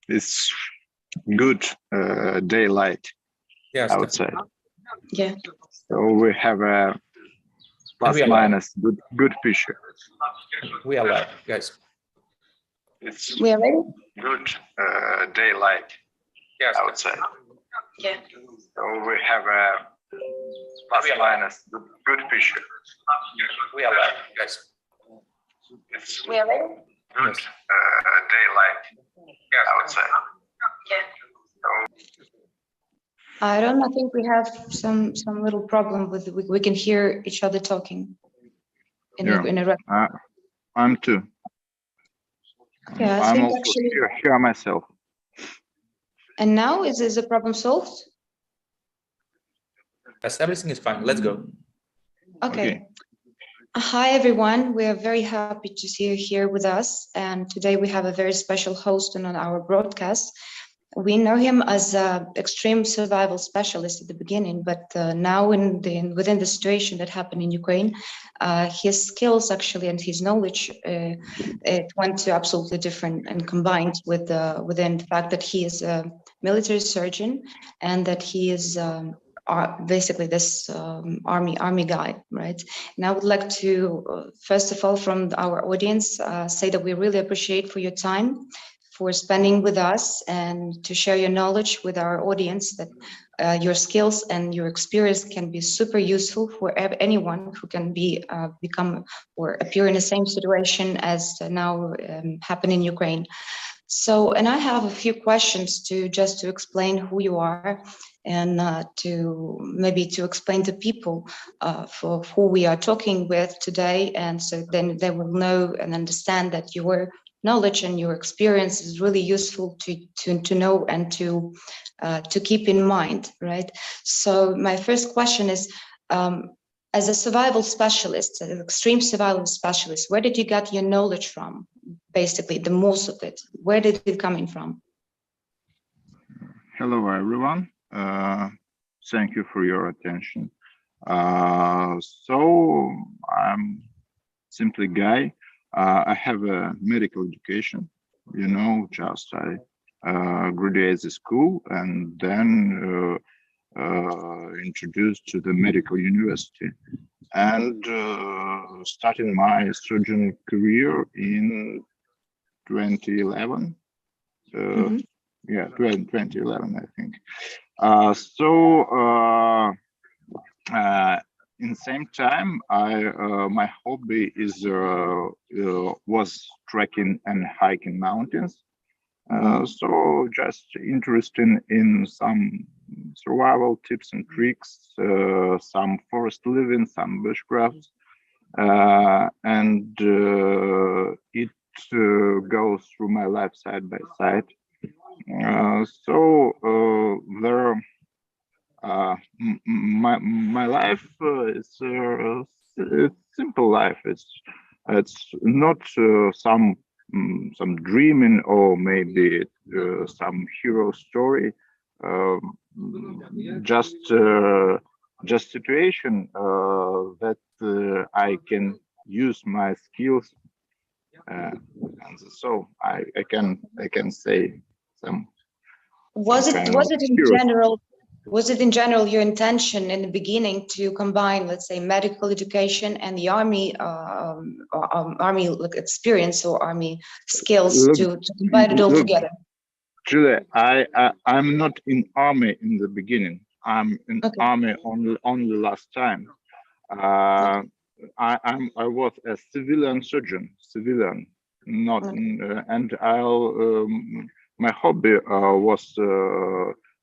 It's good daylight, Yes, I would say. Yeah. So we have a plus we are live. minus good picture. We are live, guys. It's We are ready? good daylight, Yes, I would say. Yeah. So we have a plus minus good picture. we are live, guys. It's We are ready? good daylight, I would say. Yeah. I don't know. I think we have some little problem with we can hear each other talking in a I'm too. Yeah, I I'm think also actually. here myself. And now is the problem solved? Yes, everything is fine. Let's go. Okay. Hi, everyone. We are very happy to see you here with us. And today we have a very special host on our broadcast. We know him as an extreme survival specialist at the beginning, but now within the situation that happened in Ukraine, his skills actually and his knowledge it went to absolutely different and combined with within the fact that he is a military surgeon and that he is basically this army guy, right? And I would like to first of all from our audience say that we really appreciate for your time, for spending with us and to share your knowledge with our audience, that your skills and your experience can be super useful for anyone who can become or appear in the same situation as now happen in Ukraine. So, and I have a few questions to explain who you are and to explain to people for who we are talking with today. And so then they will know and understand that your knowledge and your experience is really useful to know and to keep in mind, right? So my first question is, as a survival specialist, an extreme survival specialist, where did you get your knowledge from? Basically, the most of it, where did it come in from? Hello, everyone. Thank you for your attention. So I'm simply Guy. I have a medical education, just I graduated the school and then introduced to the medical university and started my surgeon career in 2011. Yeah, 2011, I think. In the same time, my hobby was trekking and hiking mountains. So just interested in some survival tips and tricks, some forest living, some bushcrafts, and it goes through my life side by side. My life is it's simple life. It's not some dreaming or maybe some hero story. Just situation that I can use my skills, and so I can say some. Was it in general your intention in the beginning to combine, let's say, medical education and the army experience or army skills to combine it all together? Julia, I'm not in army in the beginning. I'm in army only last time. I was a civilian surgeon, not, and my hobby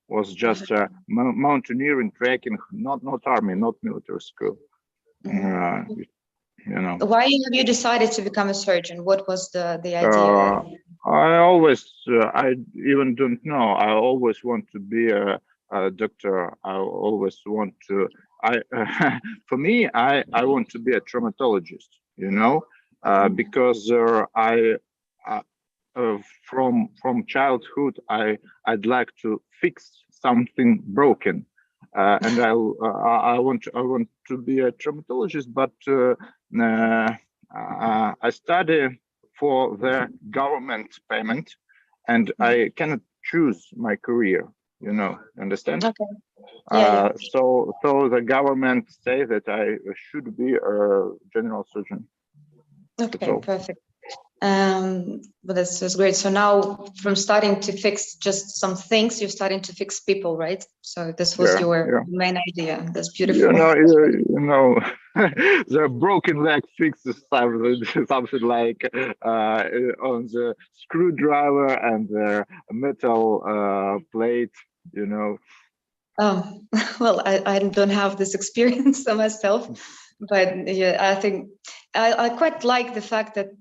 was just mountaineering, trekking, not army, not military school. Why have you decided to become a surgeon? What was the idea? I even don't know. I always want to be a doctor. I always want to. For me, I want to be a traumatologist. Because from childhood, I'd like to fix something broken, and I want to be a traumatologist. But I study for the government payment, and I cannot choose my career. Understand? Okay. Yeah. So the government say that I should be a general surgeon. Okay, perfect. But that's great. So now, from starting to fix just some things, you're starting to fix people, right? So this was your main idea. That's beautiful. The broken leg fixes something like on the screwdriver and the metal plate. Oh, well, I don't have this experience myself, but yeah, I think I quite like the fact that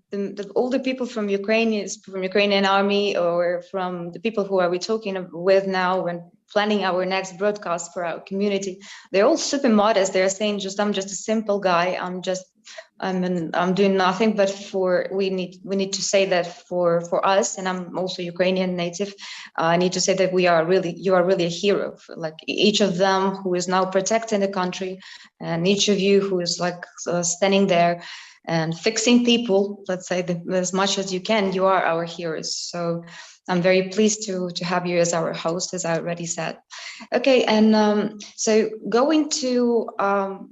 all the people from Ukrainian army, or from the people who are we talking with now when planning our next broadcast for our community, they're all super modest. They're saying I'm just a simple guy. I'm doing nothing, but we need to say that for us, and I'm also Ukrainian native. I need to say that you are really a hero. Like each of them who is now protecting the country, and each of you who is standing there and fixing people, let's say as much as you can, you are our heroes. So I'm very pleased to have you as our host, as I already said. Okay, and so going to our,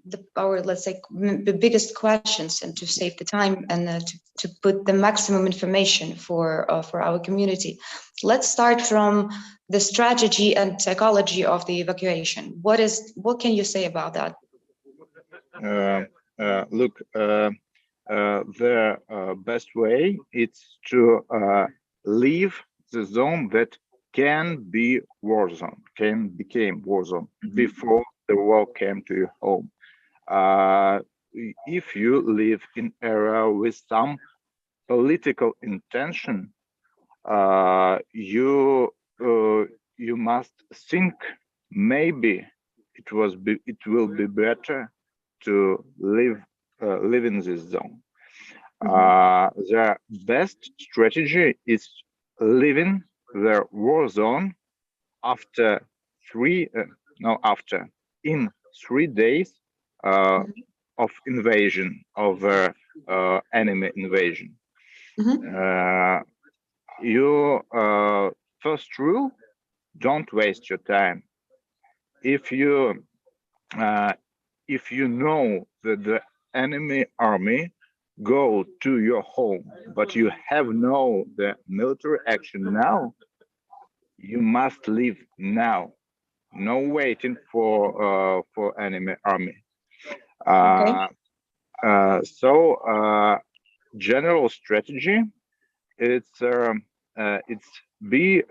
let's say, the biggest questions, and to save the time and to put the maximum information for our community. Let's start from the strategy and psychology of the evacuation. What can you say about that? Look, the best way is to leave the zone that can be war zone, became war zone before the war came to your home. If you live in area with some political intention, you must think maybe it will be better to live in this zone. The best strategy is living the war zone after in 3 days of invasion, of enemy invasion. Your first rule: don't waste your time. If you know that the enemy army go to your home, but you have the military action now, you must leave now. No waiting for enemy army. So general strategy, it's be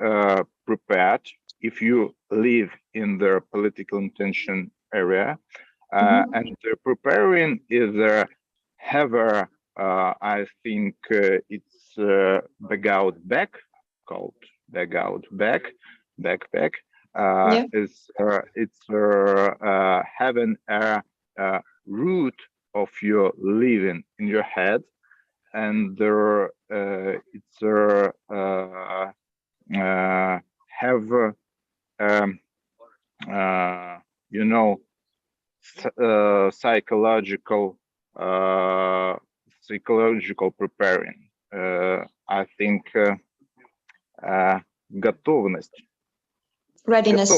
prepared if you live in the political intention area, and preparing is have a I think it's backpack backpack. It's having a route of your living in your head, and it's have psychological preparing. I think готовность. Readiness.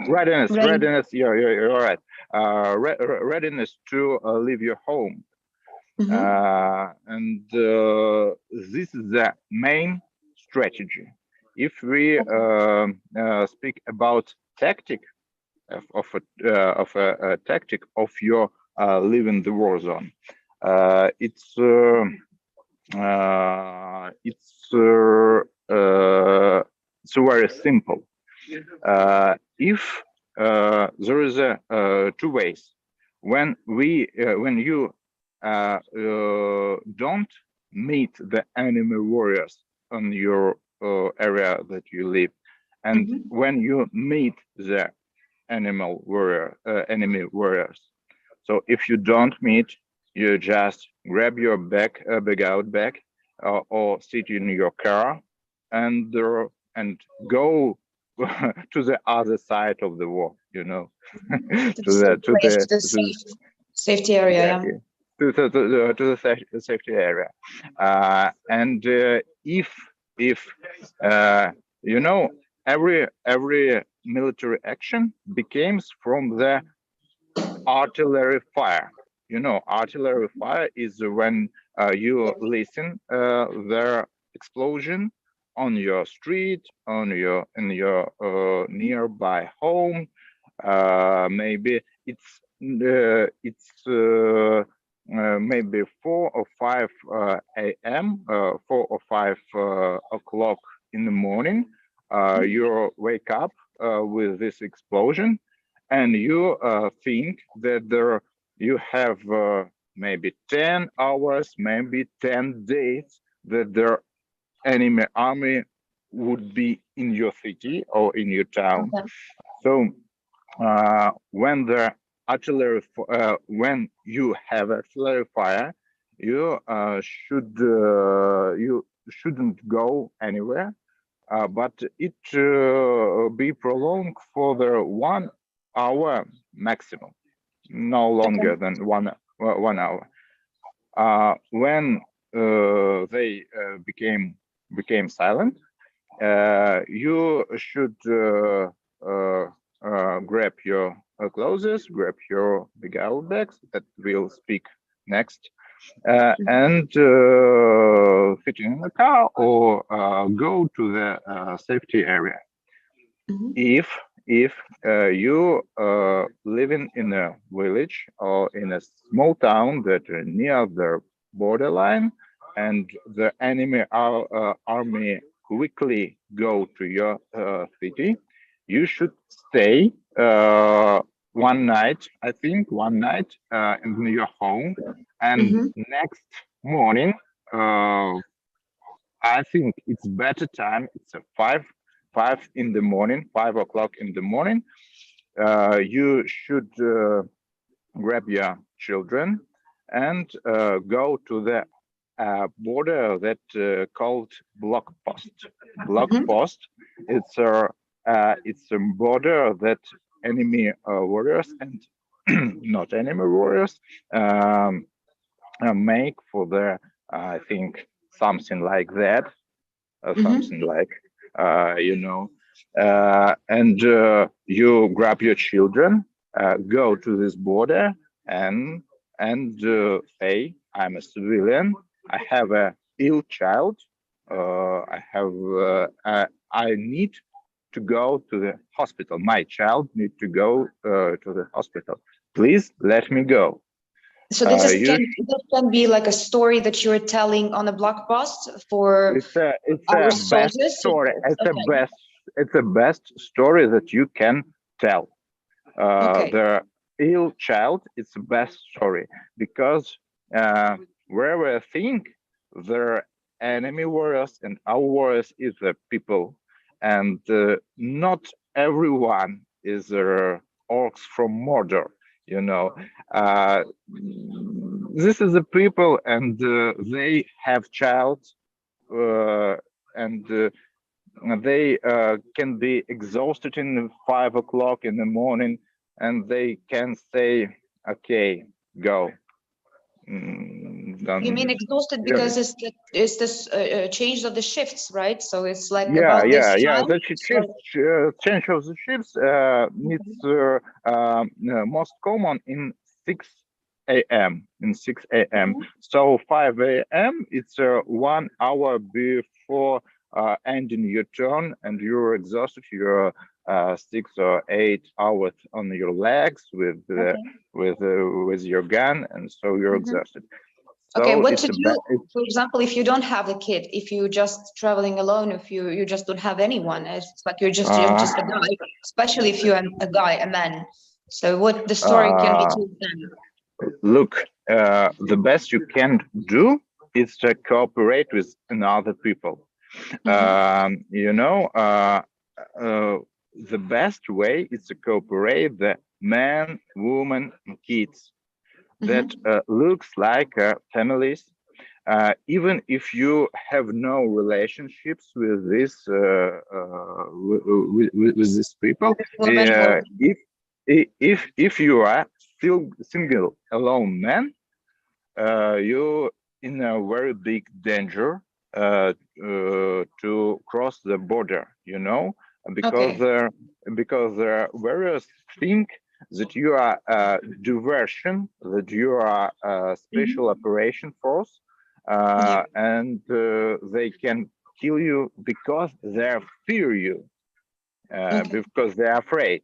Readiness. Yeah, you're right. Readiness to leave your home. And this is the main strategy. If we speak about tactic of a tactic of your living the war zone, it's very simple. If there is two ways, when you don't meet the enemy warriors on your area that you live, and when you meet the enemy warriors. So if you don't meet, you just grab your bag or sit in your car and go to the other side of the war, to the safety area. the safety area. And if you know, every military action becomes from the artillery fire. You know, artillery fire is when you listen their explosion on your street, on your in your nearby home. Maybe it's maybe 4 or 5 a.m., 4 or 5 o'clock in the morning. You wake up with this explosion, and you think that you have maybe 10 hours, maybe 10 days that the enemy army would be in your city or in your town. Okay. So when you have artillery fire, you shouldn't go anywhere, but it be prolonged for the 1 hour maximum, no longer Okay. than 1 hour. When they became silent, you should grab your clothes, grab your big bags that we'll speak next, and fit in a car or go to the safety area. Mhm. If you living in a village or in a small town that are near the borderline, and the enemy army quickly go to your city, you should stay one night, I think, one night in your home, and Mhm. next morning, I think it's better time. It's a five in the morning, 5 o'clock in the morning. You should grab your children and go to the border that called block post. Block Mhm. post. It's a border that enemy warriors and not enemy warriors make for the I think something like that, Mhm. something like you know, and you grab your children, go to this border, and say, I'm a civilian, I have a ill child, I need to go to the hospital, my child need to go to the hospital, please let me go. So this is You this can be like a story that you're telling on a blog post for it's a our best soldiers. story. Okay. It's a best story that you can tell. Okay. The ill child, it's the best story because wherever I think the enemy warriors and our warriors is the people, and not everyone is orcs from Mordor. You know, uh, this is the people, and they have child, and they can be exhausted in 5 o'clock in the morning, and they can say, "Okay, go." You mean Done. exhausted Yeah, because it's this change of the shifts, right? So it's like yeah, about this yeah. time. The So change of the ships. It's most common in 6 a.m. In 6 a.m. Mhm. So 5 a.m. It's 1 hour before ending your turn, and you're exhausted. You're 6 or 8 hours on your legs Okay. with your gun, and so you're Mhm. exhausted. Okay, So what it's to a do, bad. for example, if you don't have a kid, if you're just traveling alone, if you just don't have anyone, it's like you're just a Uh, guy, especially if you're a guy, a man. So what the story can be uh, told then? Look, the best you can do is to cooperate with another people. Mhm. You know, uh, the best way is to cooperate the man, woman, and kids. That Mhm. looks like families. Even if you have no relationships with with these people, Woman or if you are still single alone man, you in a very big danger to cross the border, you know, because there are various things that you are diversion, that you are a special operation force, and they can kill you because they fear you, because they are afraid.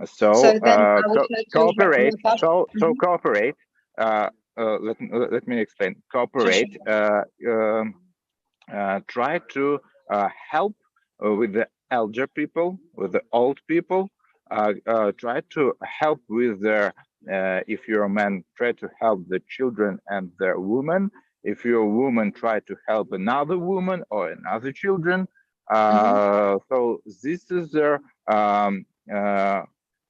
So then I would like to cooperate. wrap up. So cooperate. Let me explain. Cooperate. Try to help with the elder people, with the old people. Try to help with their. If you're a man, try to help the children and the women. If you're a woman, try to help another woman or another children. So this is their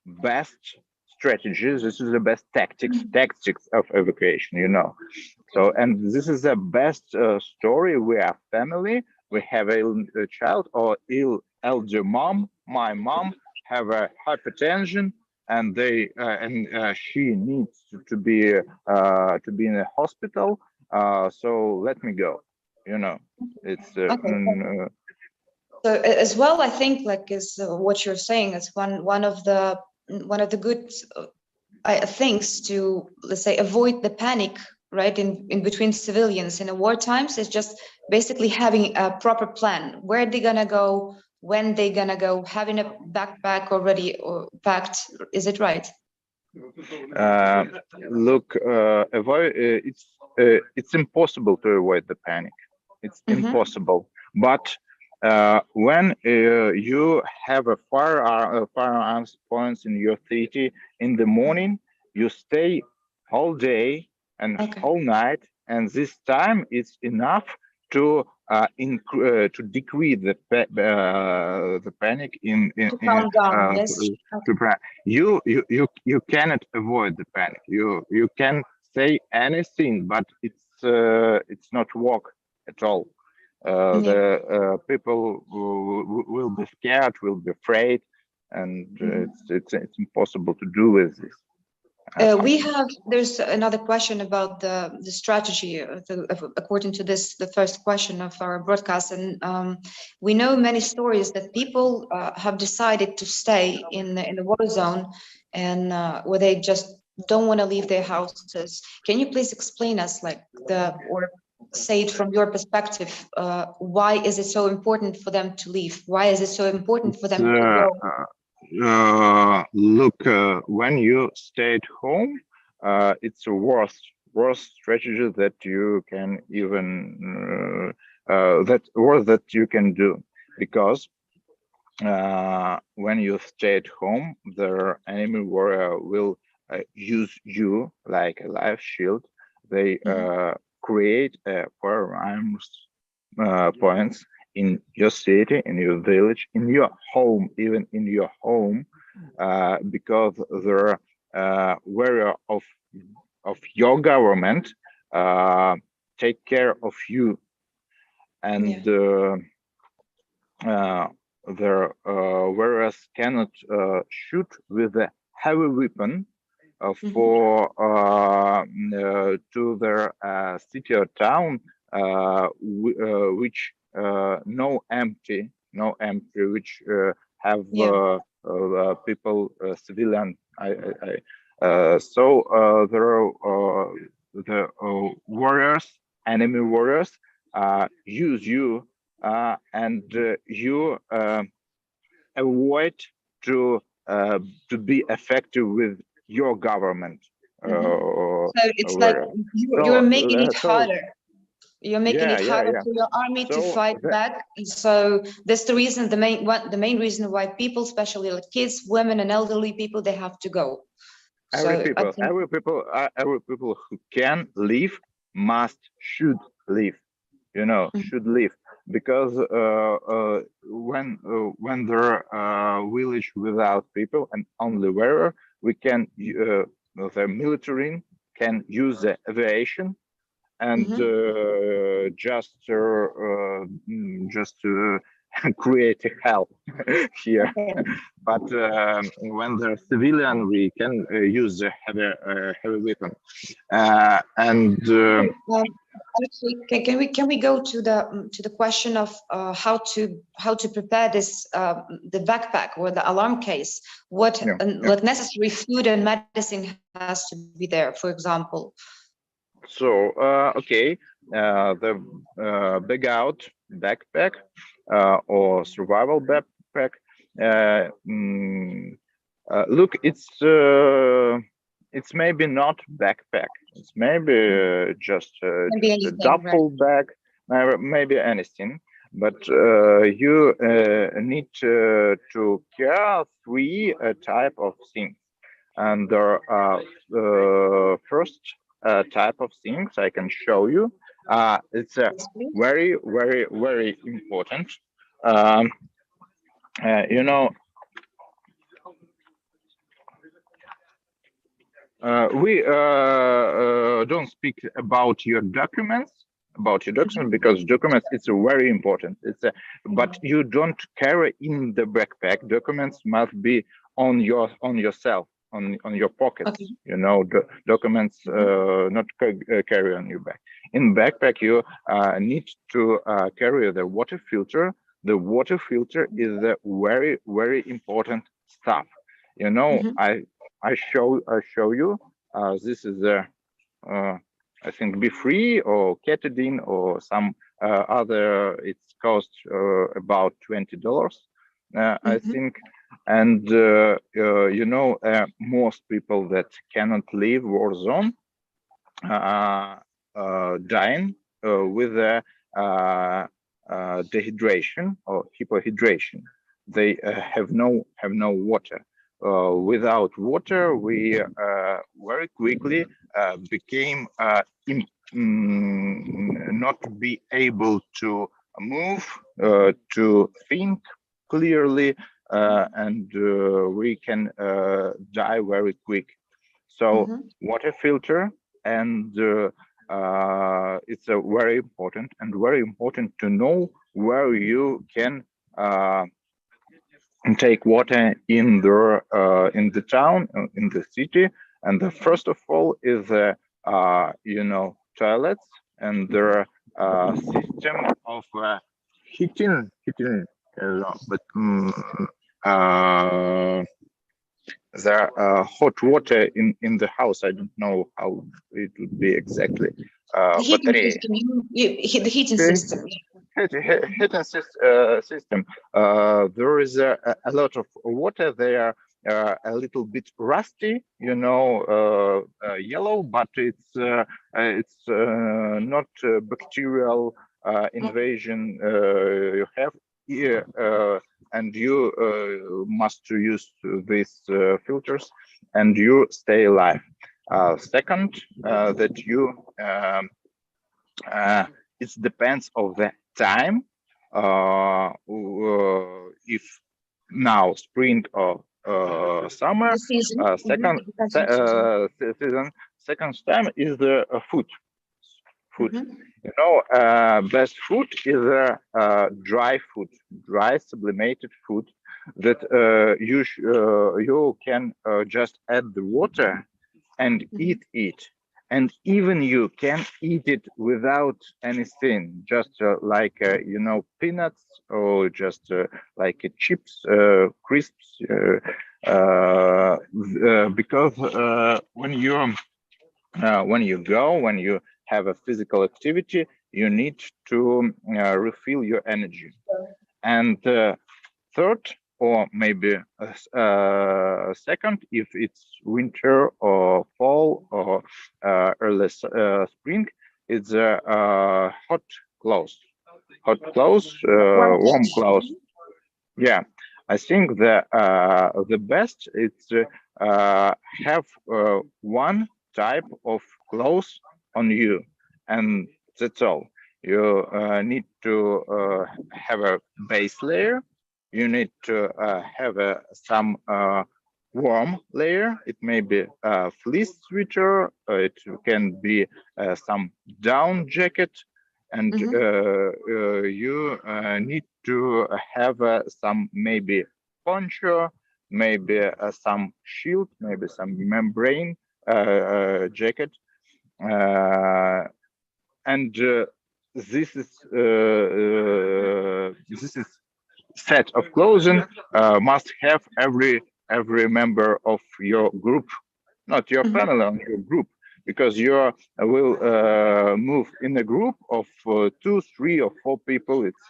best strategies. This is the best tactics of evacuation, you know. So, and this is the best story. We are family. We have a child or elder mom. My mom have a hypertension, and she needs to be in a hospital. So let me go. You know, it's So as well, I think like is what you're saying is one of the good things to, let's say, avoid the panic, right, in between civilians in a war times is just basically having a proper plan. Where they're gonna go, when they're gonna go, having a backpack already or packed. Is it right? Look, avoid. It's impossible to avoid the panic. It's impossible. But when you have a firearms points in your city in the morning, you stay all day and all night, and this time is enough to to decrease the panic in Calm down. Yes. you cannot avoid the panic. You can say anything, but it's not work at all. The people will be scared, will be afraid, and it's impossible to do with this. There's another question about the strategy according to the first question of our broadcast, and we know many stories that people have decided to stay in the war zone, and where they just don't want to leave their houses. Can you please explain us, like, or say it from your perspective, why is it so important for them to leave? Why is it so important for them to go? Look, when you stay at home, it's a worst strategy that you can even that you can do, because when you stay at home, the enemy warrior will use you like a life shield. They create firearms points in your city, in your village, in your home, even in your home, because the warrior of your government take care of you, and the warriors cannot shoot with a heavy weapon for to their city or town, which empty, which have people, civilian. So there are the warriors, enemy warriors, use you, and you avoid to be effective with your government. So it's like you're making it harder. You're making it harder for your army to fight back. And so that's the reason, the main reason why people, especially like kids, women, and elderly people, they have to go. Every people who can leave should leave. You know, should leave, because when there are village without people and only wearer, we can the military can use the aviation and just to create a hell here. Okay. But when they're civilian, we can use a heavy weapon. And Actually, can we go to the question of how to prepare this the backpack or the alarm case? What yeah, what necessary food and medicine has to be there, for example? so okay, the big out backpack or survival backpack. Look, it's maybe not backpack. It's maybe Can be just a anything, right? duffel bag, maybe anything. But you need to care three type of things, and there are first type of things I can show you. It's Yes, please. very important. Um, you know, we don't speak about your documents, because documents it's very important. But you don't carry in the backpack. Documents must be on yourself, on your pockets. Okay. Documents not carry on your back. In backpack, you need to carry the water filter. The water filter is a very important stuff. Mhm. I show you. This is I think Be Free or Ketadine or some other. It's cost about $20, I Mhm. think. And most people that cannot leave war zone dying with dehydration or hypohydration. They have no water. Without water, we very quickly became not be able to move, to think clearly, and we can die very quick. So Mhm. water filter, and it's a very important to know where you can take water in the town, in the city. And the first of all is toilets, and their system of heating, but the hot water in the house. I don't know how it would be exactly. The heating Battery. system, the heating Okay. system. Heating system. There is a lot of water there. A little bit rusty, yellow, but it's not bacterial invasion you have here, and you must use these filters, and you stay alive. Second, that you it depends of the time. If now spring or summer. The season. Second It depends on season. season. Second time is the food. Food. Mhm. Best food is dry food, dry sublimated food that you can just add the water and eat it. And even you can eat it without anything, just like peanuts, or just like chips, crisps, because when you have a physical activity, you need to refill your energy. And third, or maybe second, if it's winter or fall or early spring, it's hot clothes, warm clothes. Yeah, I think the best is have one type of clothes on you, and that's all. You need to have a base layer. You need to have some warm layer. It may be a fleece sweater. It can be some down jacket. and you need to have some maybe poncho, maybe some shield, maybe some membrane jacket, and this is set of clothing must have every member of your group, not your family, on your group, because you will move in a group of 2, 3, or 4 people. It's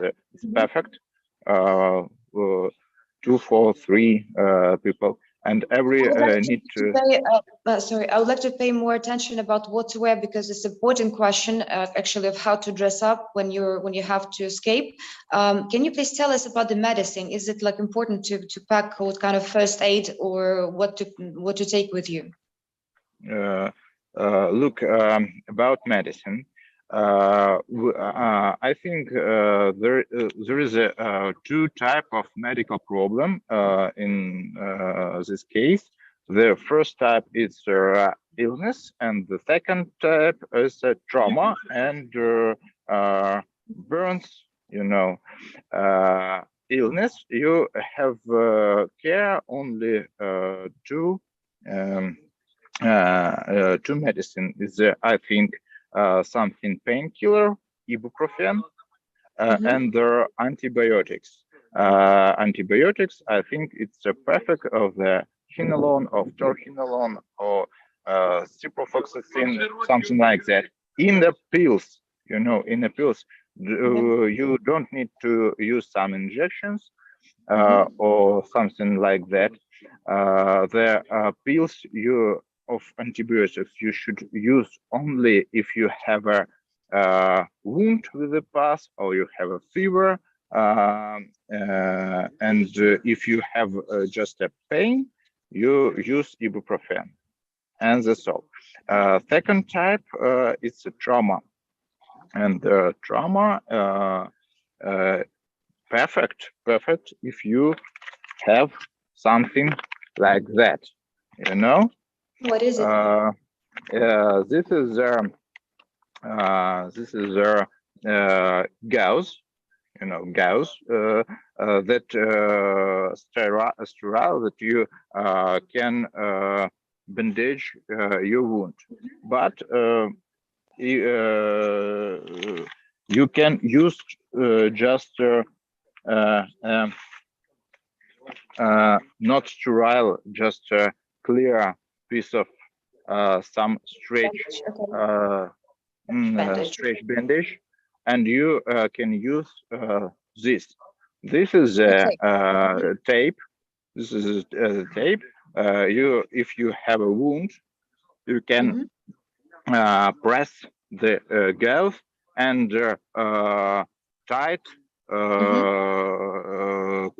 perfect. 2, 4, 3 people, and every need to. Sorry, I would like to pay more attention about what to wear, because it's an important question actually of how to dress up when you have to escape. Can you please tell us about the medicine? Is it like important to pack what kind of first aid or what to take with you? Look, about medicine, I think there is a 2 type of medical problem in this case. The first type is illness, and the second type is trauma and burns. You know, illness, you have care only to. To medicine is I think something painkiller, ibuprofen, and there are antibiotics. Antibiotics, I think it's a perfect of the hinolone, of torhinolone, or ciprofloxacin, something like that. In the pills, you know, in the pills, you don't need to use some injections or something like that. The pills of antibiotics you should use only if you have a wound with the pus, or you have a fever, and if you have just a pain, you use ibuprofen, and that's all. Second type is trauma, and trauma perfect if you have something like that, you know. What is it? This is gauze, you know, gauze that sterile that you can bandage your wound, but you can use just not sterile, just a clear piece of some stretch stretch bandage, and you can use this. This is a tape. This is a tape. If you have a wound, you can press the gauze and tight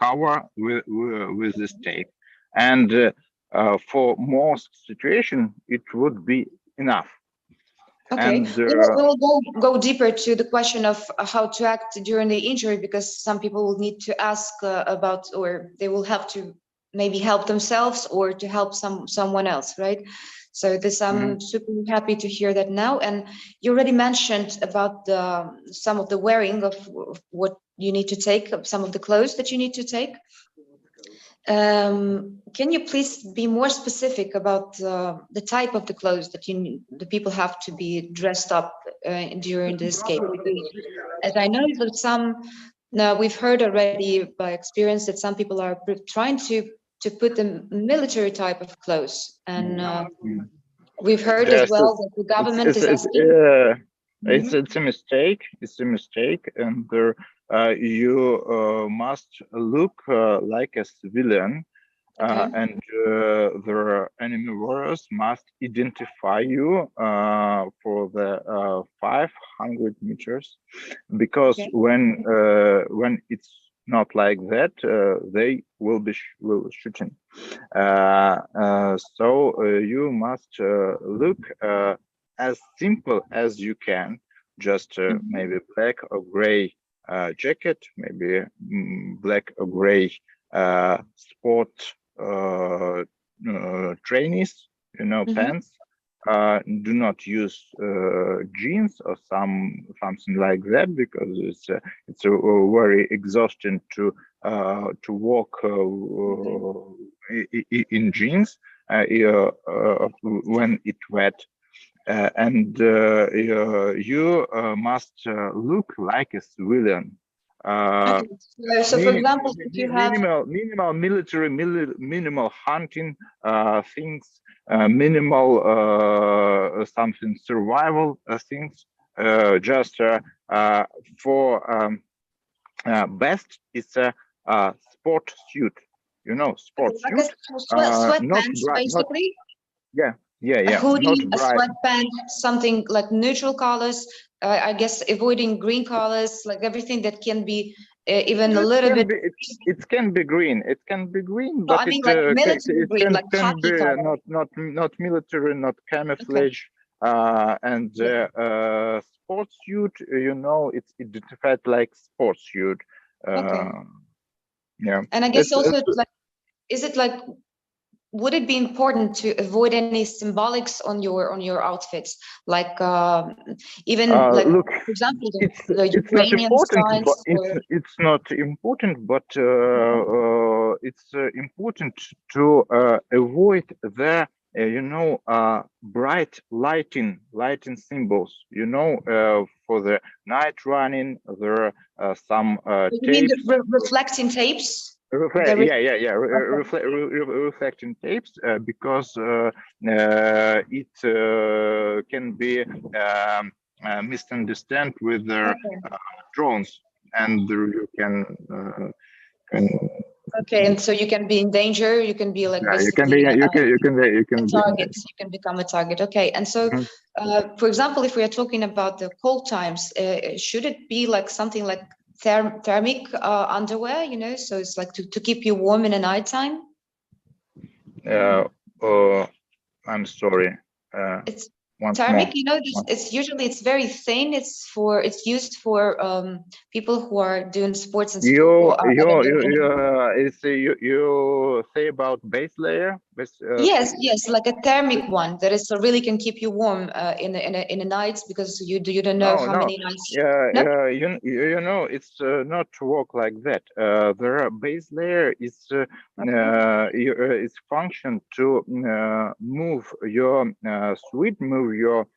cover with this tape, and for most situation it would be enough. Okay, and we'll go deeper to the question of how to act during the injury, because some people will need to ask about, or they will have to maybe help themselves or to help someone else, right? So this, I'm super happy to hear that now. And you already mentioned about some of the wearing of what you need to take, some of the clothes that you need to take. Can you please be more specific about the type of the clothes that the people have to be dressed up during the escape? Because as I know that now we've heard already by experience that some people are trying to put the military type of clothes, and we've heard as well that the government is asking. It's a mistake. It's a mistake, and you must look like a civilian, and the enemy warriors must identify you for the 500 meters, because when it's not like that, they will be shooting. So you must look as simple as you can, just maybe black or gray jacket, maybe black or gray sport trainees, you know, pants, do not use jeans or something like that, because it's very exhausting to walk in jeans when it's wet. And you must look like a civilian. Okay. So for example, if you have Minimal military, minimal hunting things, minimal something survival things. Just for best, it's a sport suit. You know, sport like a suit. Not sweatpants, bright. Not basically. yeah. A Not hoodie, a bright. sweatband, something like neutral colors. I guess avoiding green colors, like everything that can be even a little bit. It can be green. It can be green, No, but I mean like military it green, like can khaki be color. not military, not Okay. camouflage. And Yeah. sports suit, you know, it's identified like sports suit. Okay. Yeah, And I guess also it's like, is it like, would it be important to avoid any symbolics on your outfits, like even like, look, for example, the it's not Ukrainian important, but signs, or it's not important, but it's important to avoid the you know bright lighting symbols. You know, for the night running, there are some you mean the tapes. reflecting tapes? The Yeah. okay. Reflecting tapes, because it can be misunderstood with their Okay. drones, and you can Okay, and so you can be in danger. You can be like yeah, you can be basically you a can be in target. You can become a target. Okay, and so, danger. for example, if we are talking about the cold times, should it be like something like thermic underwear? You know, so it's like to keep you warm in the nighttime. I'm sorry. It's Once thermic. more. You know, it's usually it's very thin. It's used for people who are doing sports and sport. You say about base layer, Yes, like a thermic one that is really can keep you warm in the nights, because you don't know how no. many nights. Yeah, No. you know, it's not to work like that. The base layer is Okay. its function to move your move your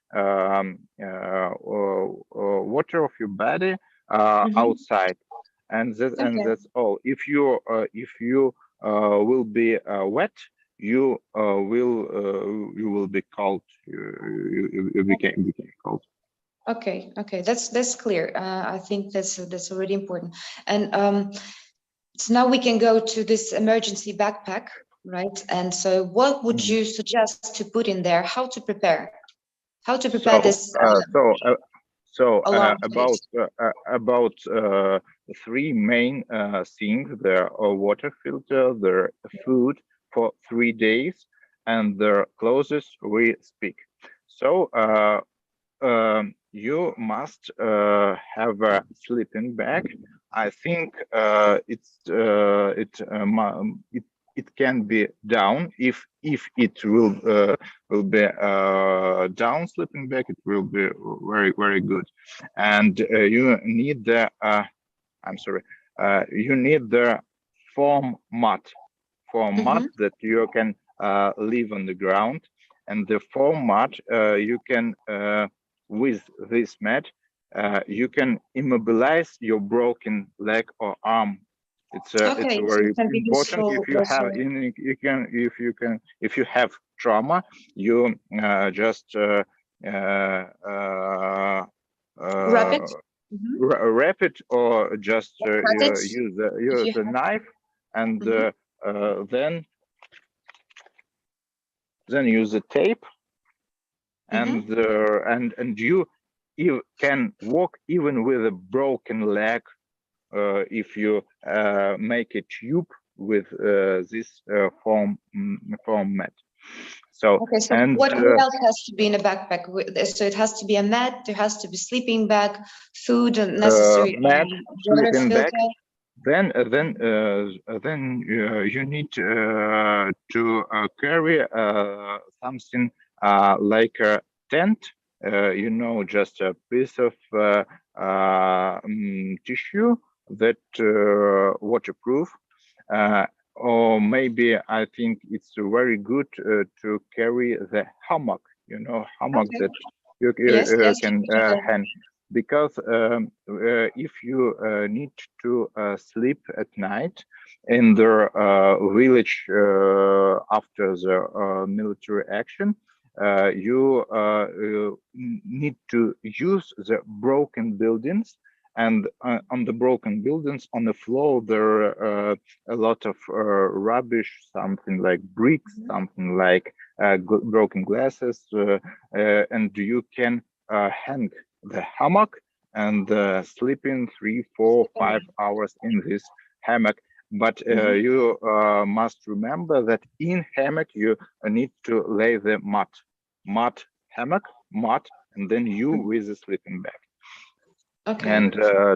water of your body Hmm. outside, and Okay. that's all. If you will be wet, you will be cold. You became cold. Okay. That's clear. I think that's already important. And so now we can go to this emergency backpack, right? And so, what would Mhm. you suggest to put in there? How to prepare? How to prepare So, this alarm phase? about three main things: there are water filter, there food for 3 days, and their clothes we speak. So you must have a sleeping bag. I think it can be down. If it will be down sleeping bag, it will be very good. And you need the I'm sorry, you need the foam mat Hmm. that you can leave on the ground, and the foam mat you can with this mat you can immobilize your broken leg or arm. It's Okay, so it very can be important. useful If you also. have if you have trauma, you just Rapid. uh, Hmm. wrap it, or just Cut it if use you a have. knife, and Mhm. then use a tape, and Mhm. you can walk even with a broken leg if you make a tube with this foam mat. So Okay, so and what else has to be in a backpack? So it has to be a mat, there has to be sleeping bag, food, and necessary mat, water sleeping bag. filter. Then you need to carry something like a tent, just a piece of tissue that waterproof. Or maybe I think it's very good to carry the hammock, hammock Okay. that you Yes, yes. can hang, because if you need to sleep at night in the village after the military action, you need to use the broken buildings, and on the broken buildings on the floor there are a lot of rubbish, something like bricks, something like broken glasses, and you can hang the hammock and sleep in 3, 4, 5 hours in this hammock. But you must remember that in hammock you need to lay the mat hammock, and then you with the sleeping bag. Okay. And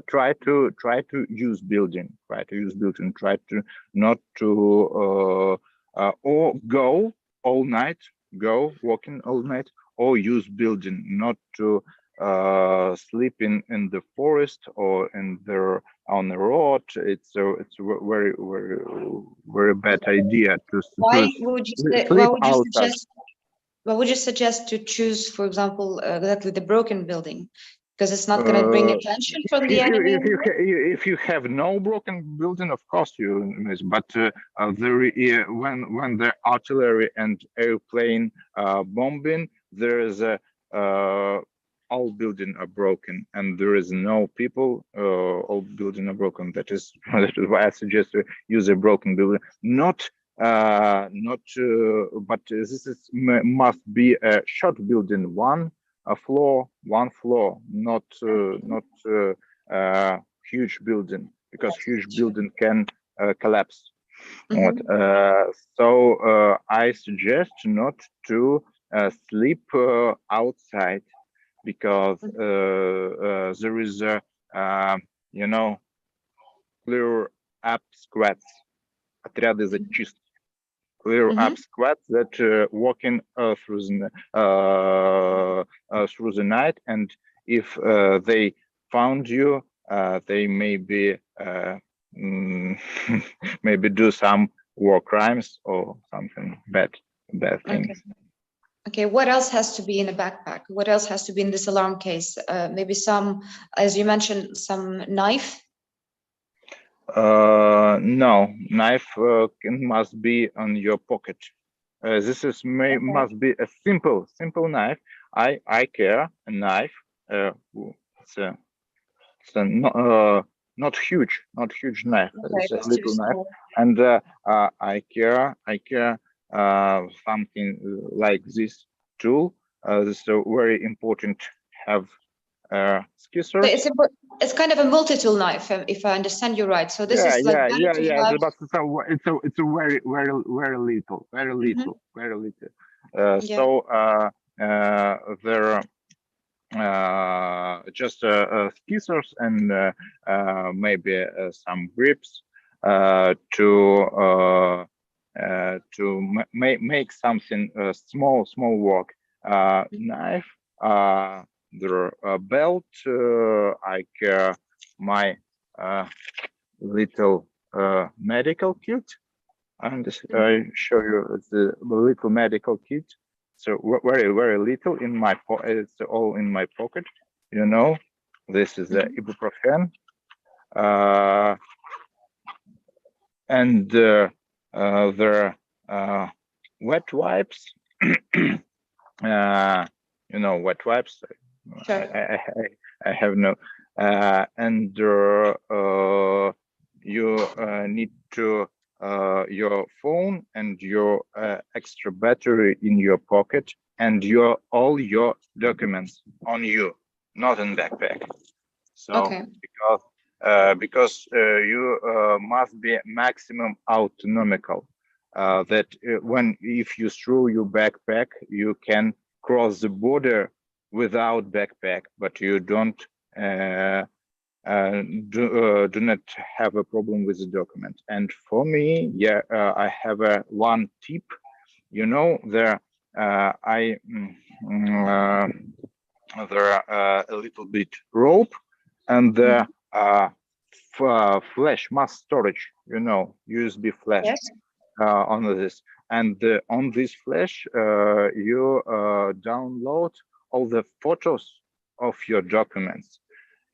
try to use building, try to not to or go all night, go walking all night, or use building, not to sleep in the forest or on the road. It's a very very bad idea to Why would you say, sleep outside. what would you suggest to choose, for example, exactly the broken building? Because it's not going to bring attention from the enemy. If you have no broken building, of course you miss. But when the artillery and airplane bombing, there is a all building are broken, and there is no people. All building are broken. That is why I suggest to use a broken building. Not but this is must be a short building, one floor, not huge building, because huge building can collapse. So I suggest not to sleep outside, because there is a clear up squats, отряды зачистки, clear up squats that walking through the night, and if they found you, they maybe maybe do some war crimes or something bad things. Okay, what else has to be in a backpack? What else has to be in this alarm case? Maybe some, as you mentioned, some knife? No, knife must be on your pocket. This is must be a simple knife. I carry a knife. It's not huge knife. It's a little knife, and I carry something like this tool. This is very important. Have scissors. It's kind of a multi-tool knife, if I understand you right. So this is like But it's a very little. So there are just scissors and maybe some grips to make something small work. Knife, the belt. I carry my little medical kit, and I show you the little medical kit. So very little in my pocket. It's all in my pocket. This is the ibuprofen, and the wet wipes. Wet wipes. Sure. I have no, and you need to your phone and your extra battery in your pocket, and all your documents on you, not in backpack. So because you must be maximum autonomical. That if you throw your backpack, you can cross the border without backpack, but you don't do not have a problem with the document. And for me, I have one tip. The there are a little bit rope and the flash mass storage, USB flash. Yes. On this, and on this flash you download all the photos of your documents.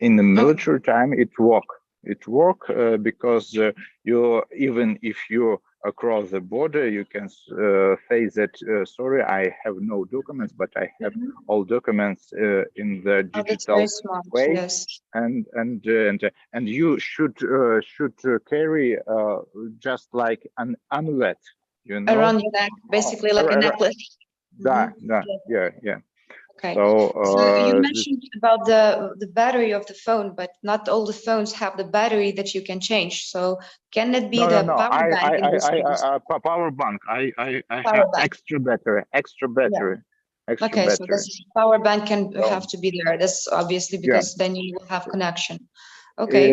In the military time it work because you, even if you across the border, you can say that sorry, I have no documents, but I have all documents in the Oh, that's digital very smart. way. Yes. And you should carry just like an amulet, Around your neck, basically like a necklace. Yeah. Okay. So you mentioned about the battery of the phone, but not all the phones have the battery that you can change. So can it be the power bank in this case? Power bank. I Power have bank. extra battery. Okay, so this power bank can have to be there. That's obviously Yeah. because then you will have connection. Okay.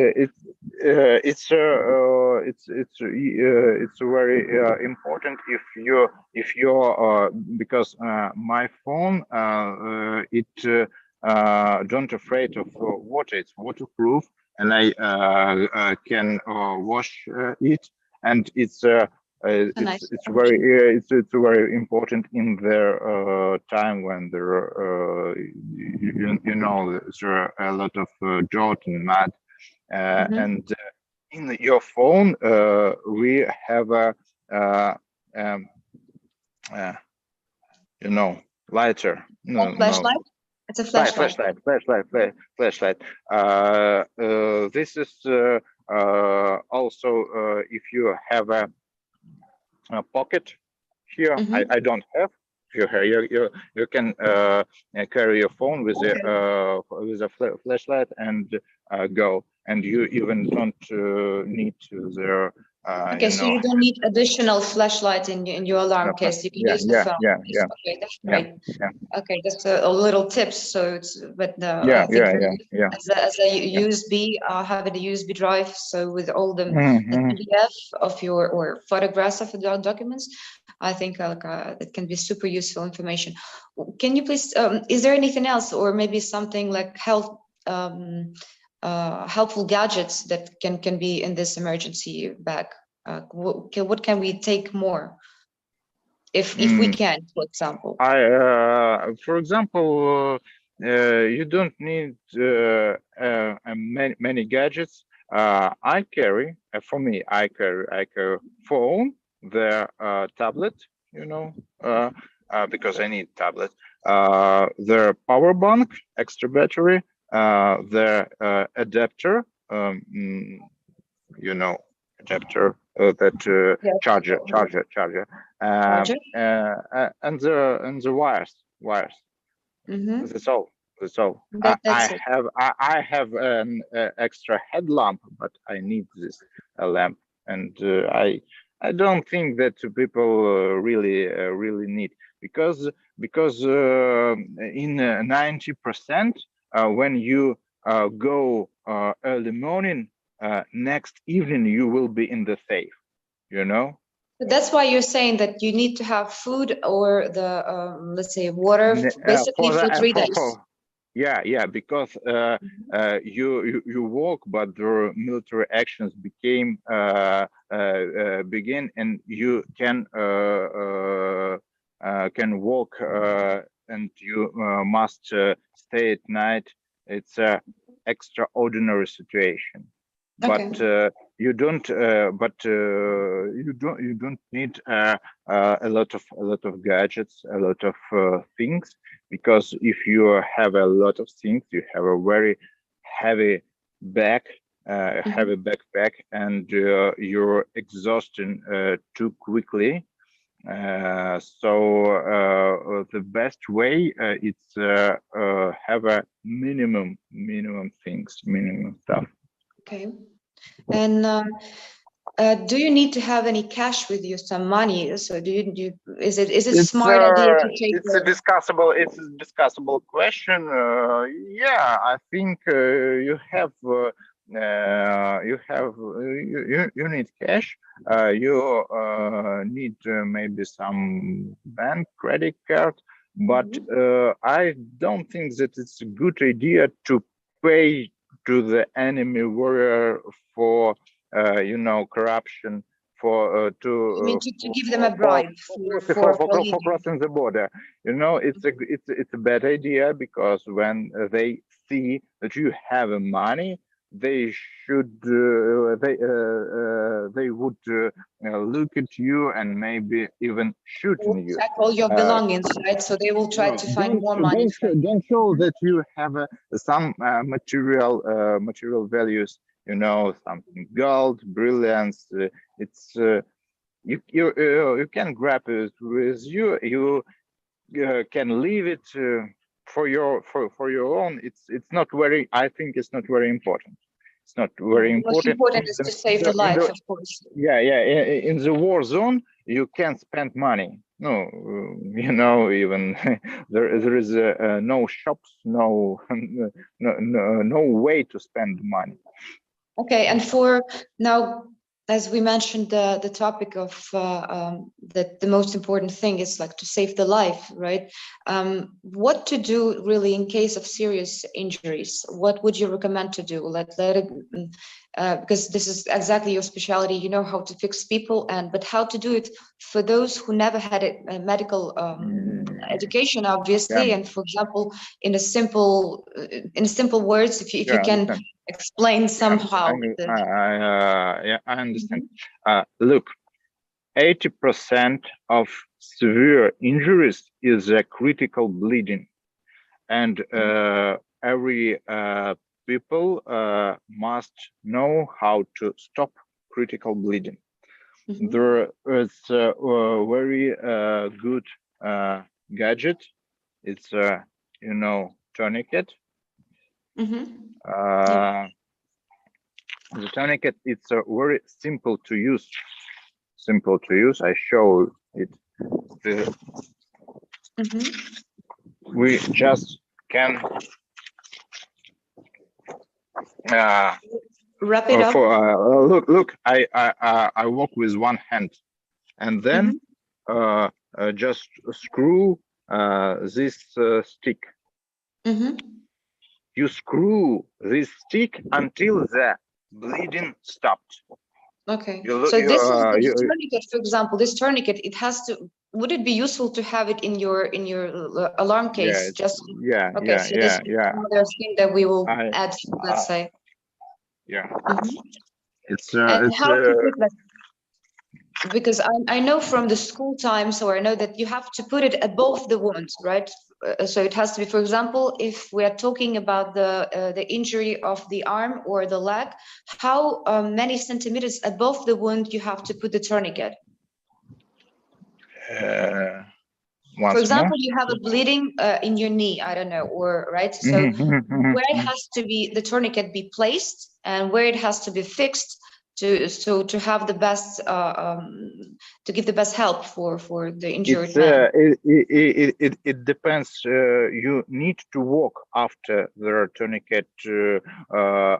It's very important if you're because my phone it don't afraid of water. It's waterproof, and I can wash it, and it's Nice. it's very important in the time when there there are a lot of dirt and mud. And in your phone, we have a, lighter. Flashlight? It's a flashlight. Flashlight. This is also if you have a pocket here. I don't have. You can carry your phone with a flashlight and go, and you even don't need to there. Okay, so you don't need additional flashlight in your alarm case. You can use the phone. Okay, that's great. Okay, just a little tips. So it's, but I think as a USB, having a USB drive. So with all the PDF of your or photographs of the documents, I think it can be super useful information. Can you please? Is there anything else, or maybe something like helpful gadgets that can be in this emergency bag? What can we take more, if we can, for example? For example, you don't need many gadgets. I carry phone, the tablet, because I need tablet. The power bank, extra battery, the adapter, adapter that charger, and the wires. That's all. I have an extra headlamp, but I need this lamp, and I don't think that people really need, because in 90% when you go early morning, next evening you will be in the safe, That's why you're saying that you need to have food or the let's say water basically for 3 days. Yeah, because you walk, but the military actions begin, and you can walk, and you must stay at night. It's a extraordinary situation. But you don't need a lot of gadgets, a lot of things, because if you have a lot of things, you have a very heavy heavy backpack, and you're exhausting too quickly. So the best way is have a minimum things, minimum stuff. Okay. And do you need to have any cash with you, some money? So do you is it smart idea to take? It's a discussable question. Yeah, I think you have you have you need cash. You need maybe some bank credit card, but I don't think that it's a good idea to pay to the enemy warrior for corruption, for You mean to give them a bribe for leaving? crossing the border. It's a bad idea, because when they see that you have money, they should they would look at you and maybe even shooting you. Check all your belongings, right? So they will try No, to find more money. don't show that you have some material values. Something gold, brilliance. It's you can grab it with you. You can leave it for your own. It's not very. I think it's not very important. It's not very Most important. important is to save the life, of course. Yeah. In the war zone, you can spend money. No, even there is no shops, no way to spend money. Okay, and for now, as we mentioned, the topic of that the most important thing is like to save the life, right? What to do really in case of serious injuries? What would you recommend to do? Because this is exactly your specialty. You know how to fix people, but how to do it for those who never had a medical education, obviously. Yeah. And for example, in simple words, if you can Understand. explain somehow. I understand. Look, 80% of severe injuries is critical bleeding, and every people must know how to stop critical bleeding. There is a very good gadget. It's tourniquet. The tourniquet, it's very simple to use. I show it. We just can wrap it up. Look. I walk with one hand, and then just screw this stick. You screw this stick until the bleeding stopped. Okay. So this is the tourniquet, for example. This tourniquet, it has to. Would it be useful to have it in your alarm case? Okay. So this is another thing that we will add. Let's say. Yeah. It's how to put that. Because I know from the school times, or I know that you have to put it above the wound, right? So it has to be, for example, if we are talking about the injury of the arm or the leg, how many centimeters above the wound you have to put the tourniquet? For example, you have a bleeding in your knee, I don't know, or right? So where it has to be, the tourniquet be placed, and where it has to be fixed to have the best to give the best help for the injured man. It depends. You need to walk after the tourniquet,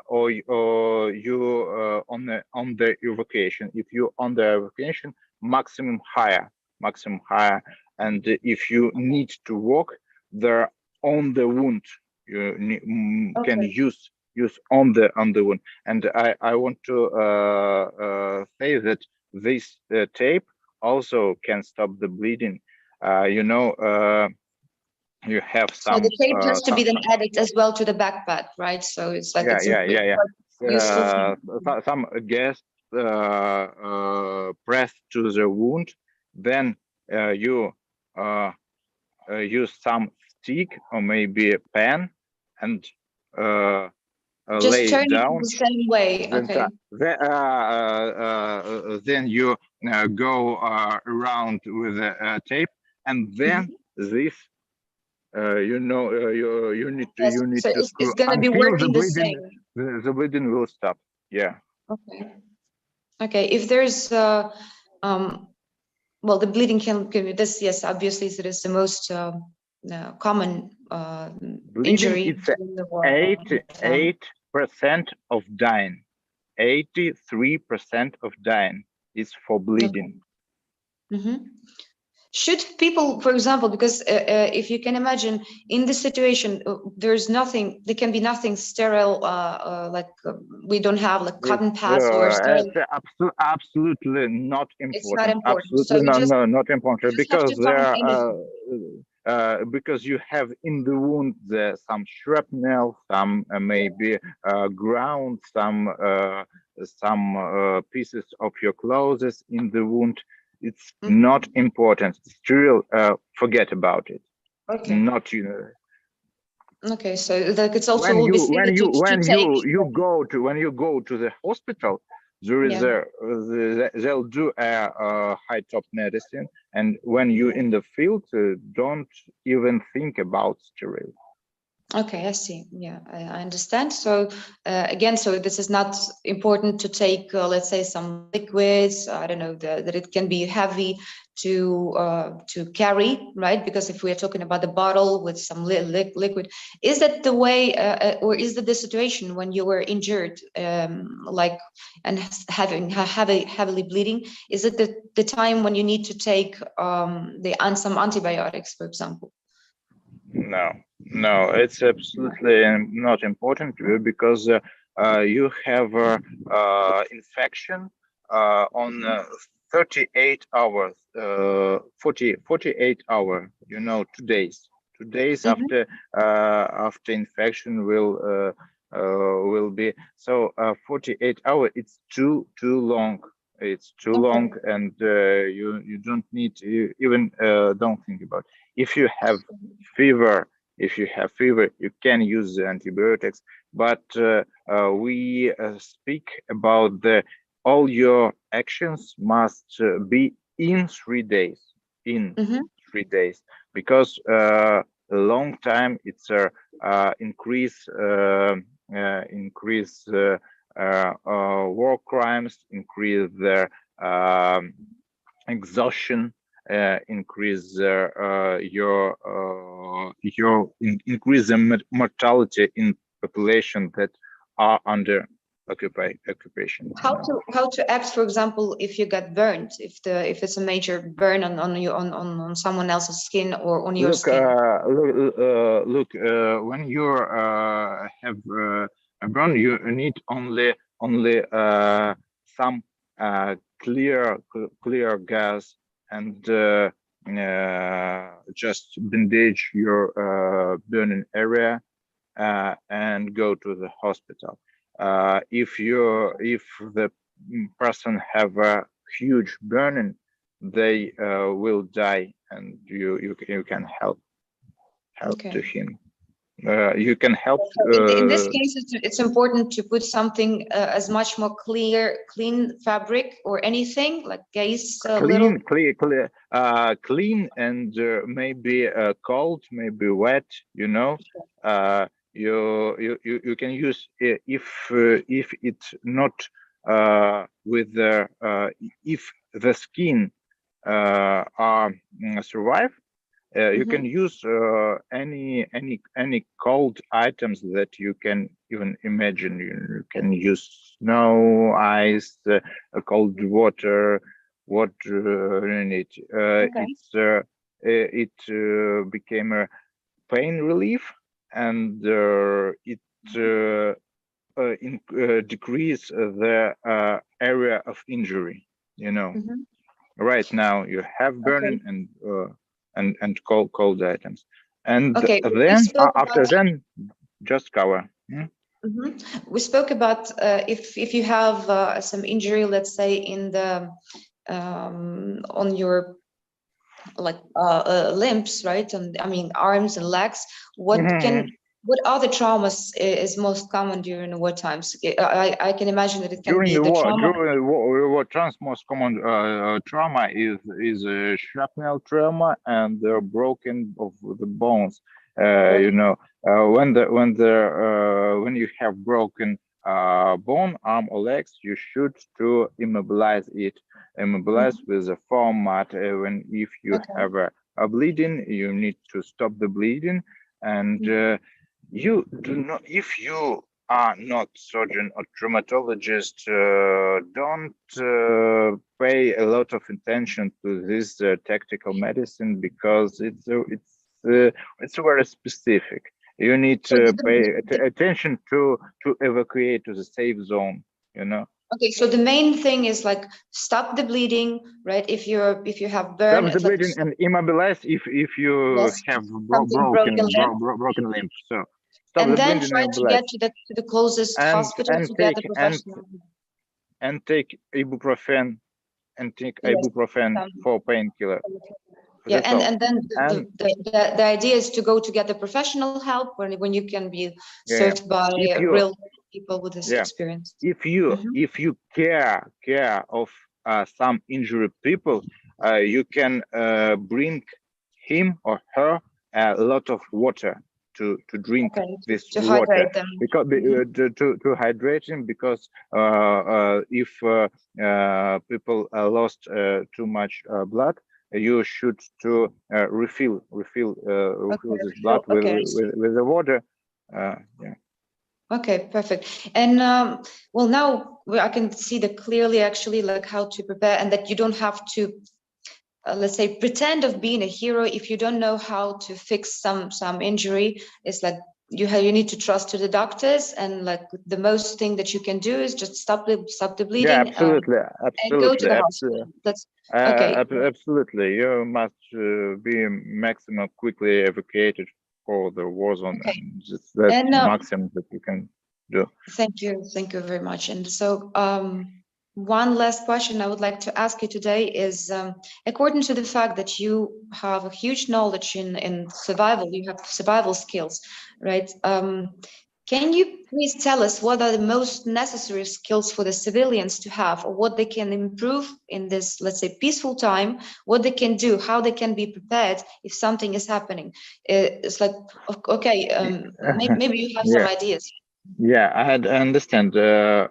or you on the evacuation. If you on the evacuation, maximum higher, and if you need to walk there on the wound, you can use on the wound. And I want to say that this tape also can stop the bleeding. You have some. So the tape has to be then added as well to the backpack, right? So it's like useful. Some gas press to the wound, then you use some stick or maybe a pen and just lay turn down it the same way. Okay. Then you go around with a tape, and then this you need to so to screw it's going to be working the same. The bleeding will stop. Yeah. Okay. If there's well, the bleeding can be this. Yes, obviously, it is the most common bleeding, injury. it's of dying. 83% of dying is for bleeding. Should people, for example, because if you can imagine in this situation, there's nothing, there can be nothing sterile, we don't have like cotton pads or sterile. It's absolutely not important. It's not important. Absolutely So not important, because there anything. because you have in the wound some shrapnel, some maybe ground, some pieces of your clothes in the wound. It's not important. Still, forget about it. Okay. Not Okay, so like it's also when will you be when you go to the hospital, there is they'll do a high top medicine, and when you in the field, don't even think about sterile. Okay, I see. Yeah, I understand. So again, so this is not important to take, let's say, some liquids. I don't know that it can be heavy to carry, right? Because if we are talking about the bottle with some liquid, is that the way, or is that the situation when you were injured, and having heavily bleeding? Is it the time when you need to take some antibiotics, for example? No, it's absolutely not important, because you have infection on 38 hours, 48 hour, 2 days. 2 days after infection will be, so 48 hour. It's too long. It's too long, and you don't need to even don't think about it. If you have fever, you can use the antibiotics, but we speak about all your actions must be in 3 days. 3 days, because a long time it's increase war crimes, increase their exhaustion, increase increase the mortality in population that are under occupation. How to act, for example, if you get burned, if it's a major burn on someone else's skin or on your skin? Look, when you have a burn, you need only some clear gas, and just bandage your burning area, and go to the hospital. If the person have a huge burning, they will die, and you can help to him. You can help. In this case, it's important to put something as much more clean fabric or anything like gas. Clean, and maybe cold, maybe wet. You can use, if it's not with if the skin are survive. You can use any cold items that you can even imagine. You can use snow, ice, cold water in it. It became a pain relief, and it decrease the area of injury. Right now you have burning and cold items, and then after just cover. We spoke about if you have some injury, let's say in the on your limbs, right? I mean arms and legs. What other traumas is most common during the war times? I can imagine that it can be the trauma. During war times, most common trauma is shrapnel trauma and broken of the bones. When you have broken bone, arm or legs, you should to immobilize it. Immobilize with a foam mat. If you have a bleeding, you need to stop the bleeding, and you do not. If you are not surgeon or traumatologist don't pay a lot of attention to this tactical medicine because it's very specific. You need So to pay attention to evacuate to the safe zone. You know. Okay, so the main thing is like stop the bleeding, right? If you have burn, Stop the it's like bleeding and immobilize if you yes, have something broken limb, broken limb. So stop and the then bleeding try and to immobilize get to the closest hospital to get the professional. and take ibuprofen and take Yes. ibuprofen for painkiller. Yeah, That's all. and then And the idea is to go to get the professional help when you can be yeah, served by if you real people with this yeah, experience. if you care of some injured people, you can bring him or her a lot of water to drink Okay, this to water hydrate them. because to hydrate him because if people lost too much blood, you should to refill this blood Okay. with the water. Yeah. Okay, perfect. And well, now I can see that clearly actually like how to prepare and that you don't have to, let's say, pretend of being a hero if you don't know how to fix some injury. It's like you need to trust to the doctors, and like the most thing that you can do is just stop the Yeah, bleeding and go to absolutely, the hospital. That's uh, okay. absolutely. You must be maximum quickly evacuated for the war zone, Okay. and that's And maximum that you can do. thank you very much. And so, one last question I would like to ask you today is, according to the fact that you have a huge knowledge in survival, you have survival skills, right? Can you please tell us what are the most necessary skills for the civilians to have, or what they can improve in this, let's say, peaceful time, what they can do, how they can be prepared if something is happening? It's like, okay, maybe you have some Yeah, ideas. yeah, I understand. The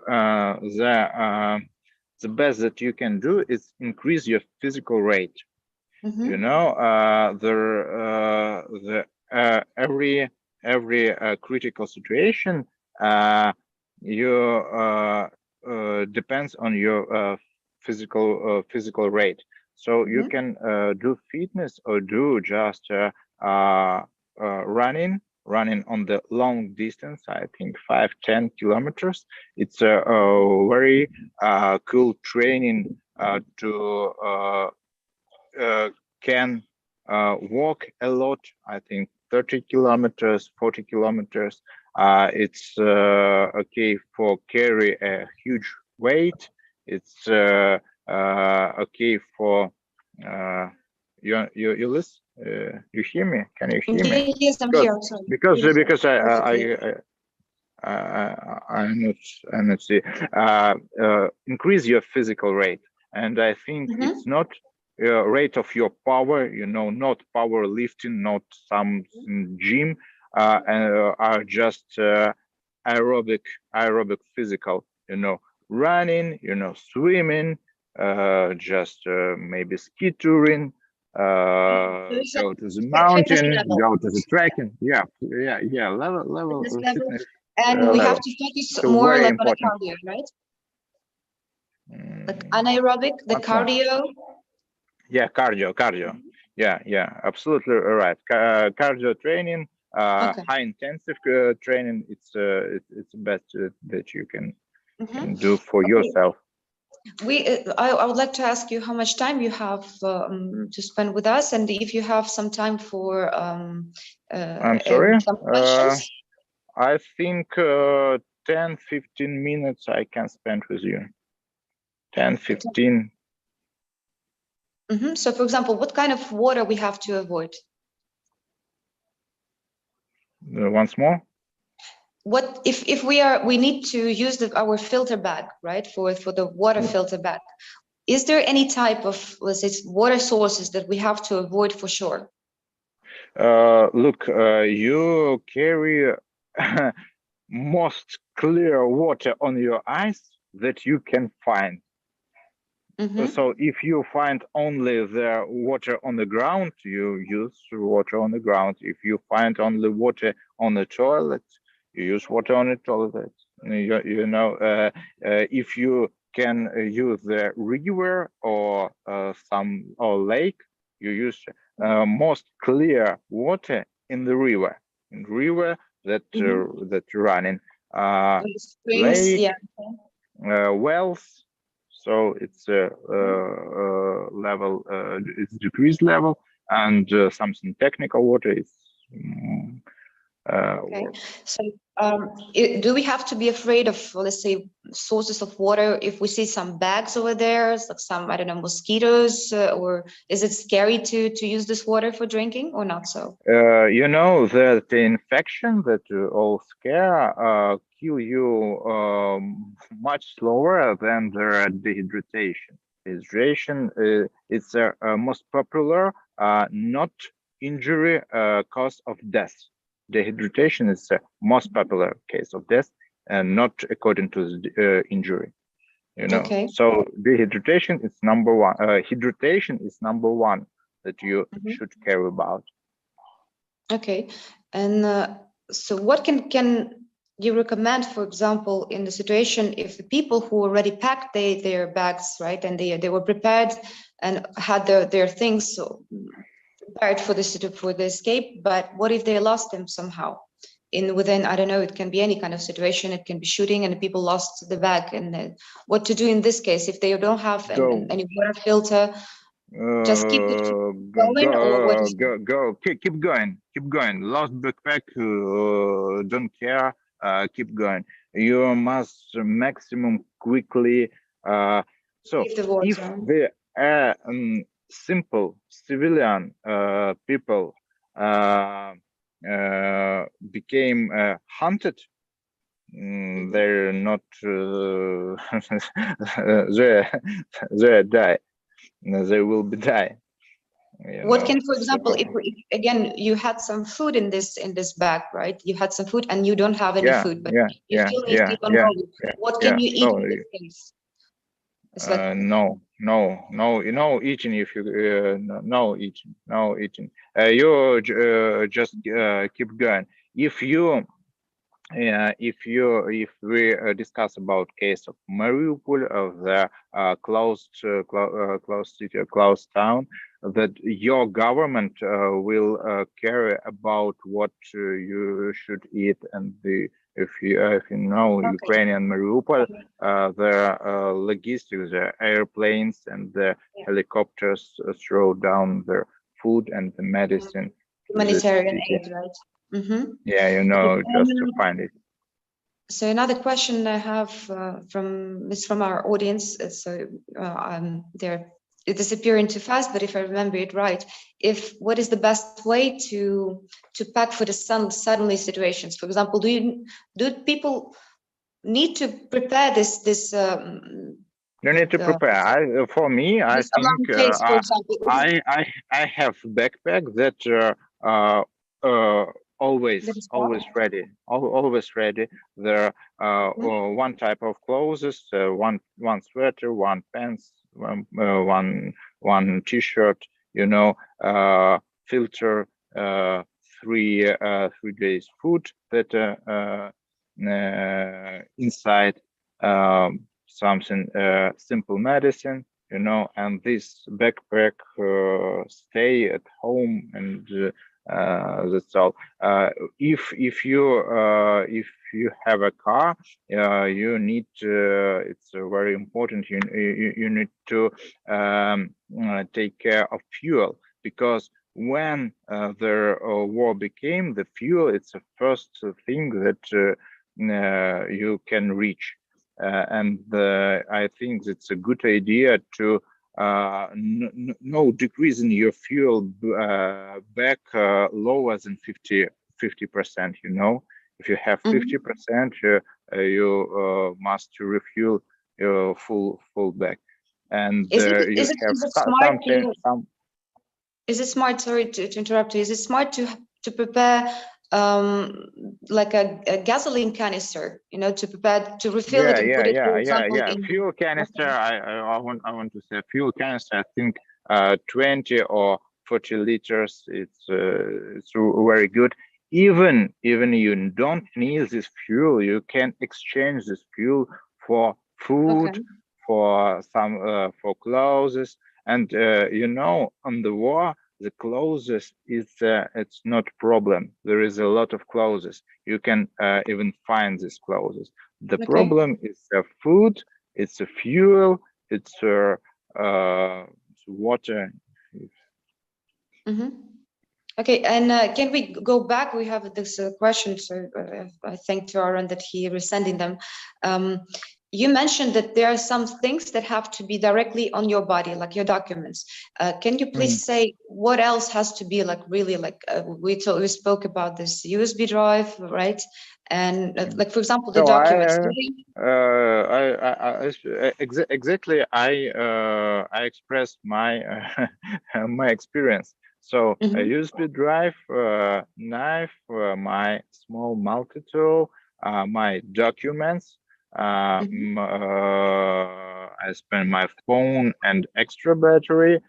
best that you can do is increase your physical rate. You Mm-hmm. know, every critical situation, you depends on your physical rate. So you Mm-hmm. can do fitness or do just running on the long distance. I think 5-10 kilometers. It's a very cool training to can walk a lot. I think 30 kilometers, 40 kilometers. It's okay for carry a huge weight. It's okay for you listen. You hear me? Can you hear me? Yes, I'm Because here. Sorry. because Yes, because perfectly. I'm not see. Increase your physical rate, and I think Mm-hmm. it's not rate of your power. You know, not power lifting, not some gym, and are just aerobic physical. You know, running. You know, swimming. Just maybe ski touring. So it's Go to the like fitness mountain. level. Go to the trekking. Yeah. Level Fitness level. fitness And we have level. to focus It's more very like on a important. cardio, right? Like Mm, anaerobic, the once more. cardio. Yeah, cardio. Yeah, absolutely right. Cardio training, Okay. high intensive training. It's the best that you Mm-hmm. can do for Okay. yourself. I would like to ask you how much time you have to spend with us, and if you have some time for I'm sorry. some questions. I think 10-15 minutes I can spend with you. 10-15. Mm-hmm. So, for example, what kind of water we have to avoid? Once more. What if we need to use our filter bag, right, for the water filter bag? Is there any type of, let's say, water sources that we have to avoid for sure? Look, you carry most clear water on your eyes that you can find. Mm-hmm. So if you find only the water on the ground, you use water on the ground. If you find only water on the toilet, you use water on it all that. You know, if you can use the river or lake, you use most clear water in the river. In river that that running Springs, lake, yeah. wells. So it's a level, it's decreased level, and something technical water is. Okay, so do we have to be afraid of, let's say, sources of water if we see some bags over there, like some, I don't know, mosquitoes, or is it scary to use this water for drinking or not so? You know that the infection that all scare kill you much slower than the dehydration. Dehydration is most popular, not injury cause of death. Dehydration is the most popular case of death, and not according to the injury. You know, Okay. so dehydration is number one. Hydration is number one that you should care about. Okay, and so what can you recommend, for example, in the situation if the people who already packed their bags, right, and they were prepared and had their things so prepared for the escape, but what if they lost them somehow? Within, I don't know, it can be any kind of situation, it can be shooting and people lost the bag, and what to do in this case if they don't have any water filter? Just keep it going, or what is keep going. Lost backpack, don't care. Keep going. You must maximum quickly. So the water? if the simple civilian people became hunted, they're not they die. They will be die. What can, for example, if again you had some food in this bag, right? You had some food and you don't have any food, but you still need to keep on going. What can you eat in this case? It's like no, you know, eating. If you no eating, you just keep going. If we discuss about case of Mariupol, of the closed city, closed town, that your government will care about what you should eat, and if you know Ukrainian Mariupol, the logistics, the airplanes and the helicopters throw down the food and the medicine. Humanitarian aid, right? Yeah, you know, just to find it. So another question I have from our audience. So they're disappearing too fast, but if I remember it right, what is the best way to pack for the suddenly situations? For example, do people need to prepare this? You need to prepare. For me, I think I have backpack that always ready. Always ready. There one type of clothes, one sweater, one pants, one t-shirt. You know, filter, 3 days food that inside. Something simple medicine, you know, and this backpack stay at home, and that's all. If you have a car, you need it's very important. You need to take care of fuel, because when the war became, the fuel, it's the first thing that you can reach. And I think it's a good idea to no decrease in your fuel back lower than 50%. You know, if you have 50%, you must refuel your full back. And is you it have smart is it smart? Sorry to interrupt you. Is it smart to prepare like a gasoline canister, you know, to prepare to refill it and put it, for example, in fuel canister. I want to say fuel canister. I think 20 or 40 liters. It's very good. even you don't need this fuel, you can exchange this fuel for food, Okay. for some for clothes, and on the war the clothes is it's not problem. There is a lot of clothes. You can even find these clothes. The Okay. problem is food, it's a fuel, it's water. Mm-hmm. Okay, and can we go back? We have this question, so I thank to Aaron that he is sending them. You mentioned that there are some things that have to be directly on your body, like your documents. Can you please say what else has to be like really like we spoke about this USB drive, right? And like for example, the So documents. exactly I expressed my my experience. So a Mhm. USB drive, knife, my small multi-tool, my documents. Mhm. I spend my phone and extra battery.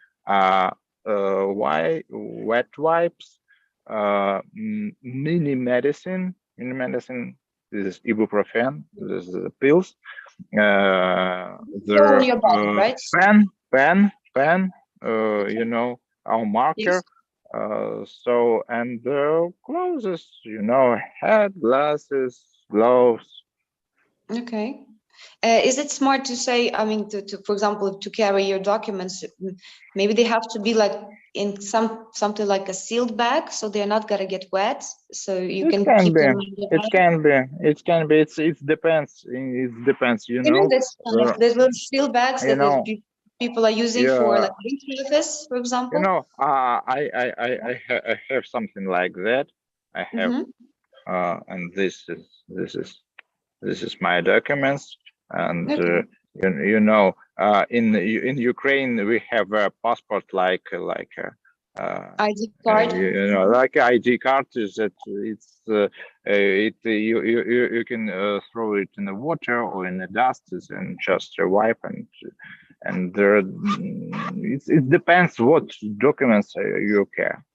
Wet wipes, mini medicine. This is ibuprofen. This is the pills. All on The your body, right? pen. Our Yes. marker. And clothes. Hat, glasses, gloves. Okay. Is it smart to say, I mean, for example, to carry your documents, maybe they have to be like in something like a sealed bag, so they're not gonna get wet, so you It can can keep be. them in your It bag. can be. It can be. It depends. It depends. That's kind of there's little steel bags You that the know. people are using for Yeah. like room service, for example. I have something like that. I have, Mm-hmm. and this is my documents, and Okay. in Ukraine we have a passport ID card. like ID card is that it's it you can throw it in the water or in the dust and just wipe and it depends what documents you care.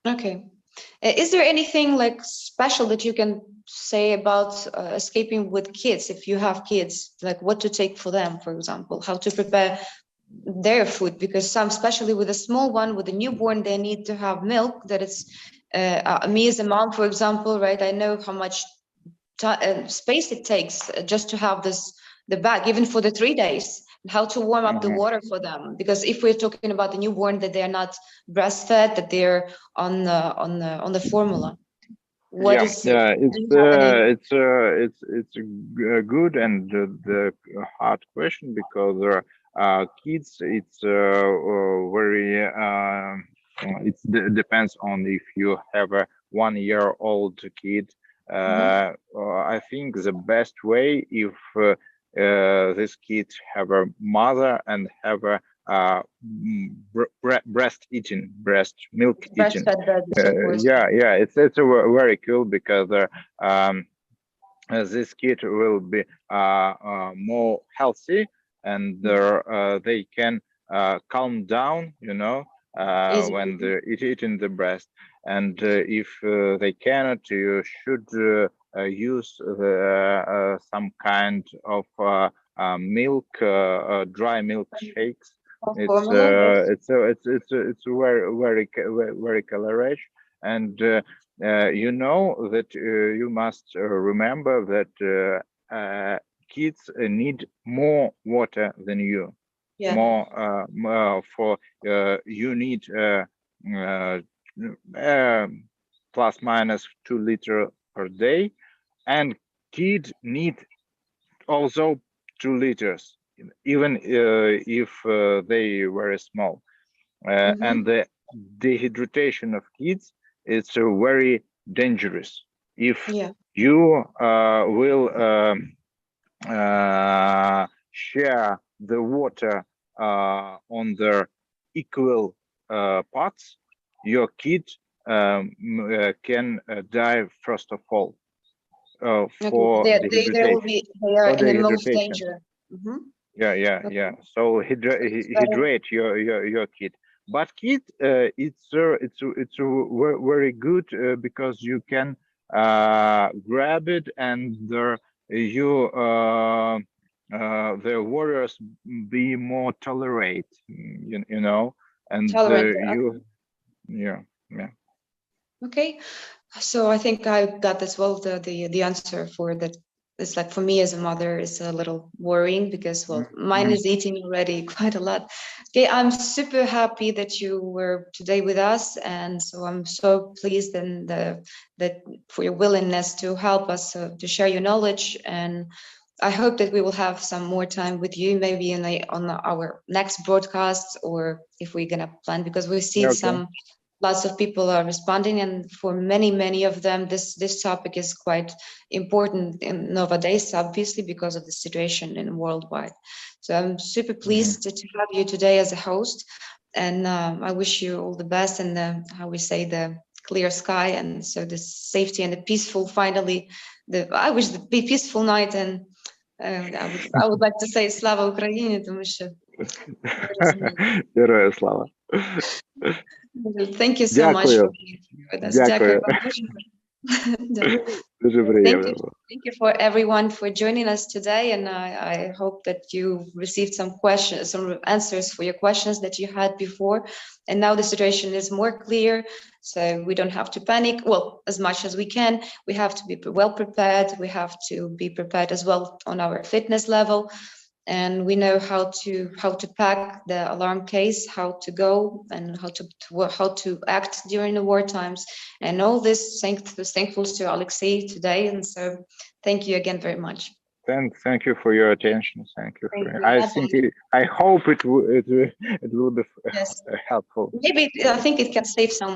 Okay. Is there anything like special that you can say about escaping with kids if you have kids, like what to take for them, for example, how to prepare their food? Because some, especially with a small one, with a newborn, they need to have milk that it's me as a mom, for example, right? I know how much space it takes just to have the bag, even for the 3 days, how to warm up the Mhm. water for them. Because if we're talking about the newborn, that they're not breastfed, that they're on the formula, what Yeah, is, yeah, do you have any? it's a good and the hard question because kids it's very depends on if you have a 1 year old kid. Mhm. I think the best way if this kid have a mother and have a breast milk eating. Breastfed babies, of course. Yeah, it's very cool because this kid will be more healthy and they can calm down, Easy. when they're eating the breast. And if they cannot, you should use some kind of milk, dry milk shakes. It's Formula, yes. it's very caloric and you know that you must remember that kids need more water than you. Yeah. More for you need uh, uh, plus minus 2 liter per day, and kid need also 2 liters, even if they very small. Mm-hmm. And the dehydration of kids is very dangerous. If Yeah. you will share the water on their equal parts, your kid can die first of all Okay. for They will dehydration. be, they are For in the most dehydration. danger. Mm-hmm. Yeah. Okay. So It's better. hydrate your kid. But kit, it's very good because you can grab it and the warriors be more tolerate, you know, and Tolerant. yeah. Okay, so I think I got as well the answer for that. It's like for me as a mother, it's a little worrying because well, mine is eating already quite a lot. Okay, I'm super happy that you were today with us, and so I'm so pleased and that for your willingness to help us to share your knowledge. And I hope that we will have some more time with you, maybe on our next broadcast, or if we're gonna plan, because we see Okay. lots of people are responding, and for many of them this topic is quite important in nowadays, obviously because of the situation in worldwide. So I'm super pleased to have you today as a host, and I wish you all the best, and how we say, the clear sky, and so the safety and the peaceful, finally, I wish the peaceful night. And I would like to say Slava Ukraini, тому що Героя слава. thank you so much for being here with us. Дякую Дякую. вам дуже. Дуже приємно було. Thank you for everyone for joining us today, and I hope that you received some questions, some answers for your questions that you had before. And now the situation is more clear, so we don't have to panic. Well, as much as we can, we have to be well prepared. We have to be prepared as well on our fitness level. And we know how to pack the alarm case, how to go, and how to act during the war times, and all this thankful to Alexei today. And so, thank you again very much. Thank you for your attention. Thank you. I hope it will be Yes. helpful. Maybe I think it can save some